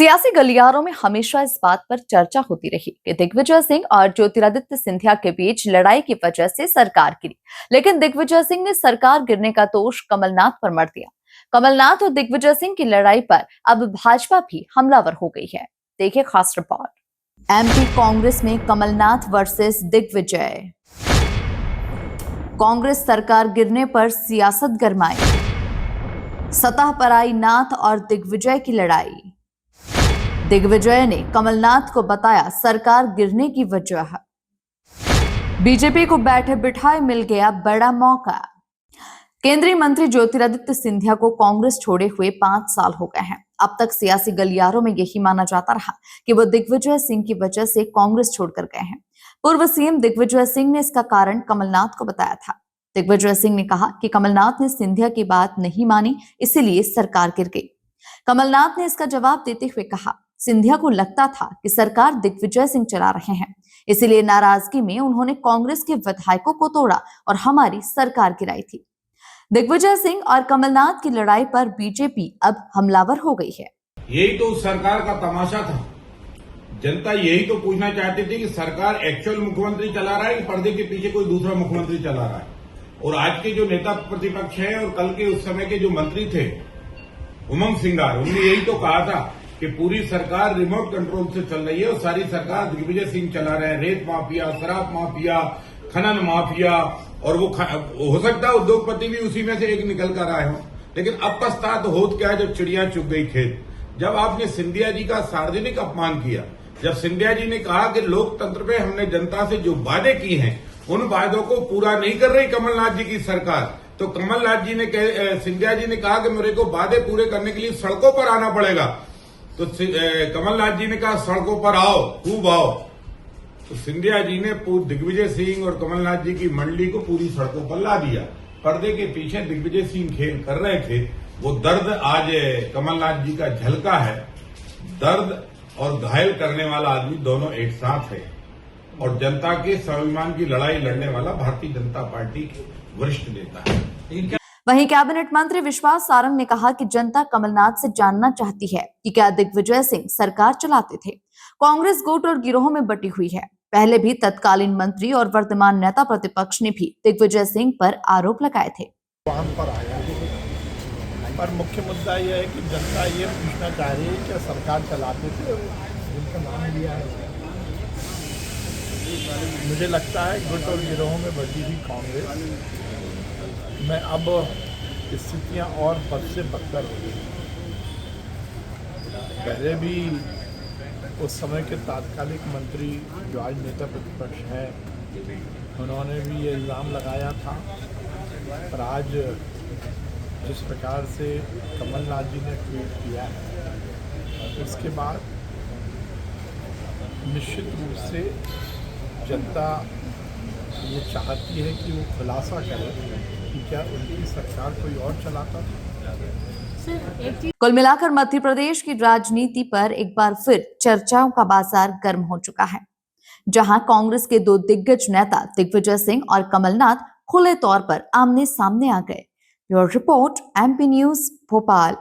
सियासी गलियारों में हमेशा इस बात पर चर्चा होती रही कि दिग्विजय सिंह और ज्योतिरादित्य सिंधिया के बीच लड़ाई की वजह से सरकार गिरी। लेकिन दिग्विजय सिंह ने सरकार गिरने का दोष कमलनाथ पर मढ़ दिया। कमलनाथ और दिग्विजय सिंह की लड़ाई पर अब भाजपा भी हमलावर हो गई है। देखिए खास रिपोर्ट। एमपी कांग्रेस में कमलनाथ वर्सेस दिग्विजय। कांग्रेस सरकार गिरने पर सियासत गरमाई। सतह पर आई नाथ और दिग्विजय की लड़ाई। दिग्विजय ने कमलनाथ को बताया सरकार गिरने की वजह। बीजेपी को बैठे बिठाए मिल गया बड़ा मौका। केंद्रीय मंत्री ज्योतिरादित्य सिंधिया को कांग्रेस छोड़े हुए 5 साल हो गए हैं। अब तक सियासी गलियारों में यही माना जाता रहा कि वो दिग्विजय सिंह की वजह से कांग्रेस छोड़कर गए हैं। पूर्व सीएम दिग्विजय सिंह ने इसका कारण कमलनाथ को बताया था। दिग्विजय सिंह ने कहा कि कमलनाथ ने सिंधिया की बात नहीं मानी, इसीलिए सरकार गिर गई। कमलनाथ ने इसका जवाब देते हुए कहा, सिंधिया को लगता था कि सरकार दिग्विजय सिंह चला रहे हैं, इसीलिए नाराजगी में उन्होंने कांग्रेस के विधायकों को तोड़ा और हमारी सरकार गिराई थी। दिग्विजय सिंह और कमलनाथ की लड़ाई पर बीजेपी अब हमलावर हो गई है। यही तो उस सरकार का तमाशा था। जनता यही तो पूछना चाहती थी कि सरकार एक्चुअल मुख्यमंत्री चला रहा है कि पर्दे के पीछे कोई दूसरा मुख्यमंत्री चला रहा है। और आज के जो नेता प्रतिपक्ष हैं और कल के उस समय के जो मंत्री थे उमंग सिंगार, उन्होंने यही तो कहा था कि पूरी सरकार रिमोट कंट्रोल से चल रही है और सारी सरकार दिग्विजय सिंह चला रहे हैं। रेत माफिया, शराब माफिया, खनन माफिया, और वो हो सकता है उद्योगपति भी उसी में से एक निकल कर आए हो। लेकिन अब पछतात होत क्या जब चिड़िया चुग गई खेत। जब आपने सिंधिया जी का सार्वजनिक अपमान किया, जब सिंधिया जी ने कहा कि लोकतंत्र पे हमने जनता से जो वादे किए हैं उन वादों को पूरा नहीं कर रही कमलनाथ जी की सरकार, तो कमलनाथ जी ने सिंधिया जी ने कहा कि मेरे को वादे पूरे करने के लिए सड़कों पर आना पड़ेगा। तो कमलनाथ जी ने कहा सड़कों पर आओ, खूब आओ। तो सिंधिया जी ने दिग्विजय सिंह और कमलनाथ जी की मंडली को पूरी सड़कों पर ला दिया। पर्दे के पीछे दिग्विजय सिंह खेल कर रहे थे। वो दर्द आज कमलनाथ जी का झलका है। दर्द और घायल करने वाला आदमी दोनों एक साथ है और जनता के स्वाभिमान की लड़ाई लड़ने वाला भारतीय जनता पार्टी के वरिष्ठ नेता है। वहीं कैबिनेट मंत्री विश्वास सारंग ने कहा कि जनता कमलनाथ से जानना चाहती है कि क्या दिग्विजय सिंह सरकार चलाते थे। कांग्रेस गुट और गिरोह में बटी हुई है। पहले भी तत्कालीन मंत्री और वर्तमान नेता प्रतिपक्ष ने भी दिग्विजय सिंह पर आरोप लगाए थे। पर मुख्य मुद्दा यह है कि जनता ये पूछना चाह रही है कि सरकार चलाते थे, जिनका नाम लिया है। मुझे लगता है गुट और गिरोह में बटी हुई कांग्रेस में अब स्थितियां और बद से बदतर हो गई। पहले भी उस समय के तात्कालिक मंत्री जो आज नेता प्रतिपक्ष हैं, उन्होंने भी ये इल्ज़ाम लगाया था। पर आज जिस प्रकार से कमलनाथ जी ने ट्वीट किया है, उसके बाद निश्चित रूप से जनता ये चाहती है कि वो खुलासा करे कि क्या उनकी सरकार कोई और चलाता था। कुल मिलाकर मध्य प्रदेश की राजनीति पर एक बार फिर चर्चाओं का बाजार गर्म हो चुका है, जहां कांग्रेस के 2 दिग्गज नेता दिग्विजय सिंह और कमलनाथ खुले तौर पर आमने सामने आ गए। Bureau report, MP news, Bhopal.